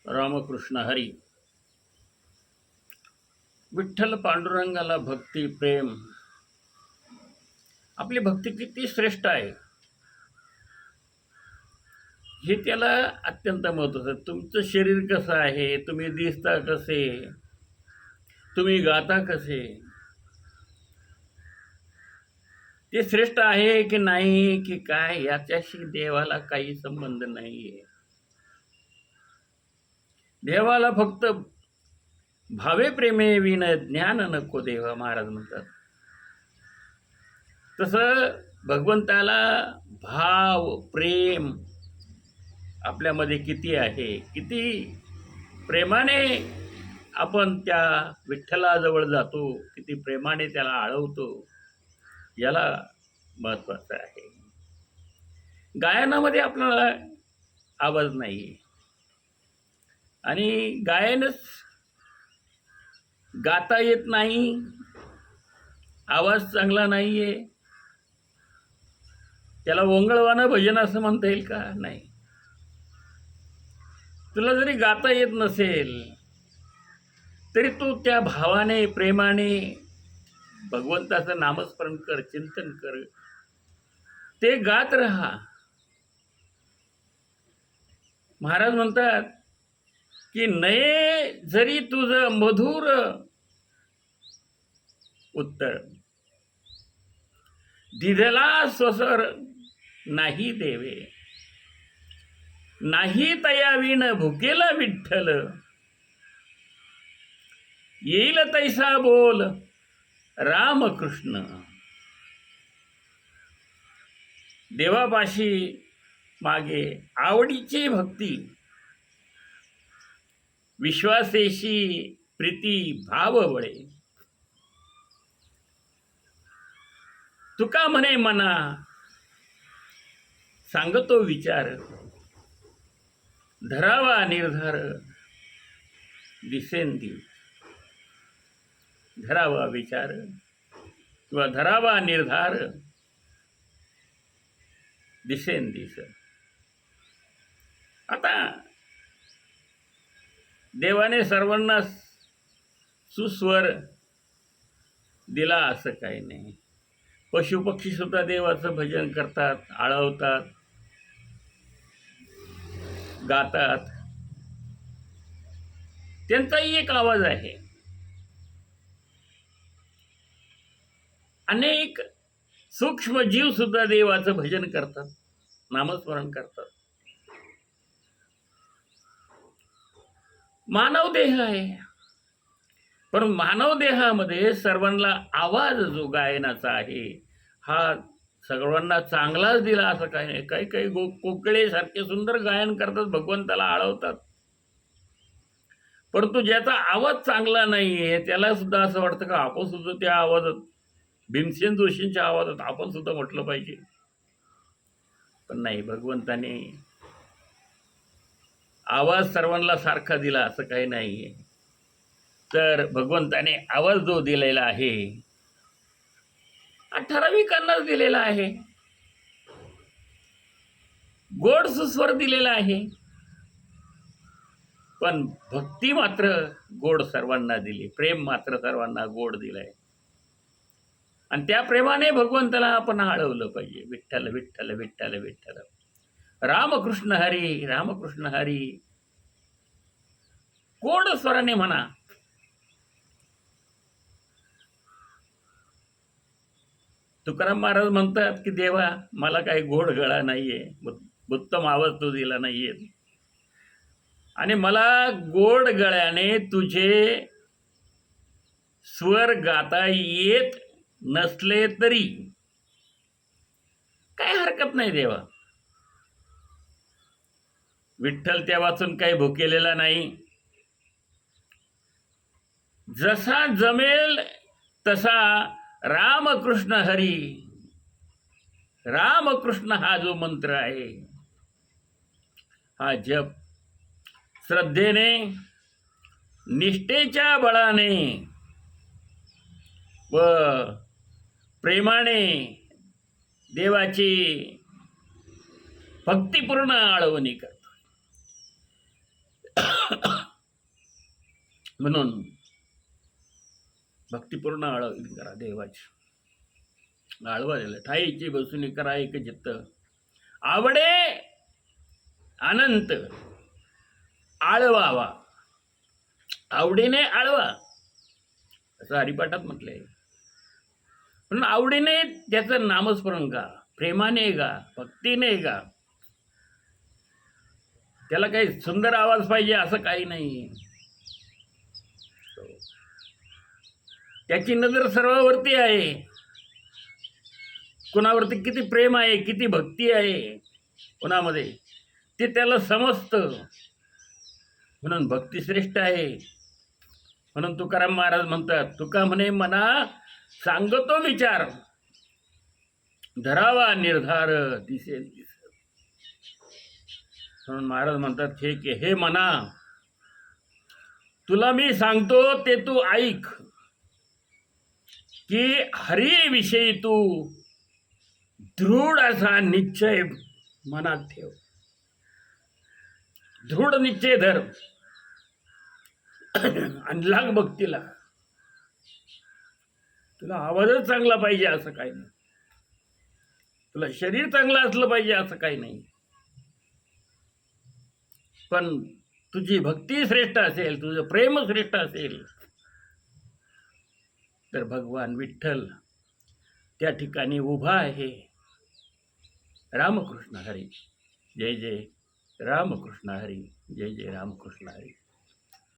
रामकृष्ण हरी. विठ्ठल पांडुरंगाला भक्ती प्रेम. आपली भक्ती किती श्रेष्ठ आहे हे त्याला अत्यंत महत्त्वाचं आहे. तुमचं शरीर कसं आहे, तुम्ही दिसता कसे, तुम्ही गाता कसे, ते श्रेष्ठ आहे की नाही की काय याच्याशी देवाला काही संबंध नाहीये. देवाला फक्त भावे प्रेमे विन ज्ञान नको देवा, महाराज म्हणतात. तसं भगवंताला भाव प्रेम आपल्यामध्ये किती आहे, किती प्रेमाने आपण त्या विठ्ठलाजवळ जातो, किती प्रेमाने त्याला आळवतो, याला महत्त्वाचं आहे. गायनामध्ये आपल्याला आवाज नाही आणि गायनच गाता येत नाही, आवाज चांगला नाही आहे, त्याला ओंगळवाणं भजन असं म्हणता येईल का? नाही. तुला जरी गाता येत नसेल तरी तू त्या भावाने प्रेमाने भगवंताचं नामस्मरण कर, चिंतन कर, ते गात राहा. महाराज म्हणतात की नये जरी तुझं मधुर उत्तर, दिधला स्वसर नाही देवे, नाही तयाविन भुकेला विठ्ठल, येईल तैसा बोल रामकृष्ण. देवापाशी मागे आवडीची भक्ती, विश्वासेशी प्रीती भाव बळे. तुका म्हणे मना सांगतो विचार, धरावा निर्धार दिसेंदी. धरावा विचार किंवा धरावा निर्धार दिसेंदिस. आता देवाने सर्वांना सुस्वर दिला असं काही नाही. पशुपक्षी सुद्धा देवाचं भजन करतात, आळवतात, गातात. त्यांचाही एक आवाज आहे. अनेक सूक्ष्म जीव सुद्धा देवाचं भजन करतात, नामस्मरण करतात. मानव देह आहे, पण मानव देहामध्ये सर्वांना आवाज जो गायनाचा आहे हा सर्वांना चांगलाच दिला असं काही नाही. काही काही कोकिळे सारखे सुंदर गायन करतात, भगवंताला आळवतात, परंतु ज्याचा आवाज चांगला नाहीये त्याला सुद्धा असं वाटतं का आपण सुद्धा त्या आवाजात, भीमसेन जोशींच्या आवाजात आपण सुद्धा म्हटलं पाहिजे. पण नाही, भगवंताने आवाज सर्वांना सारखा दिला असं काही नाहीये. तर भगवंताने आवाज जो दिलेला आहे हा ठराविकांनाच दिलेला आहे, गोड सुस्वर दिलेला आहे. पण भक्ती मात्र गोड सर्वांना दिली, प्रेम मात्र सर्वांना गोड दिलंय. आणि त्या प्रेमाने भगवंताला आपण आळवलं पाहिजे. विठ्ठल विठ्ठल विठ्ठल विठ्ठल, रामकृष्ण हरी रामकृष्ण हरी. गोड स्वराने म्हणा. तुकाराम महाराज म्हणतात की देवा मला काही गोड गळा नाहीये, उत्तम आवाज तू दिला नाहीये, आणि मला गोड गळ्याने तुझे स्वर गाता येत नसले तरी काय हरकत नाही देवा. विठ्ठल त्या वाचून काही भुकेलेला नाही. जसा जमेल तसा रामकृष्ण हरी, रामकृष्ण हा जो मंत्र आहे हा जप श्रद्धेने निष्ठेच्या बळाने व प्रेमाने देवाची भक्तिपूर्ण आळवणी करतो. म्हणून भक्तिपूर्ण आळवणी करा देवाची. आळवायला ठाईची बसून करा एक चित्त, आवडे अनंत आळवावा. आवडीने आळवा असं हरिपाठात म्हटलंय. पण आवडीने त्याचं नामस्मरण गा, प्रेमाने गा, भक्तीने गा. त्याला काही सुंदर आवाज पाहिजे असं काही नाही. त्याची नजर सर्वांवरती आहे. कुणावरती किती प्रेम आहे, किती भक्ती आहे कुणामध्ये, ते त्याला समजतं. म्हणून भक्ती श्रेष्ठ आहे. म्हणून तुकाराम महाराज म्हणतात, तुका म्हणे मना सांगतो विचार, धरावा निर्धार दिसेल दिस. म्हणून महाराज म्हणतात हे मना, तुला मी सांगतो ते तू ऐक, की हरीविषयी तू दृढ असा निश्चय मनात ठेव. दृढ निश्चय धर आणि लाग भक्तीला. तुला आवाजच चांगला पाहिजे असं काही नाही, तुला शरीर चांगलं असलं पाहिजे असं काही नाही, पण तुझी भक्ती श्रेष्ठ असेल, तुझं प्रेम श्रेष्ठ असेल, तर भगवान विठ्ठल त्या ठिकाणी उभा आहे. रामकृष्ण हरी. जय जय रामकृष्ण हरी. जय जय रामकृष्ण हरी.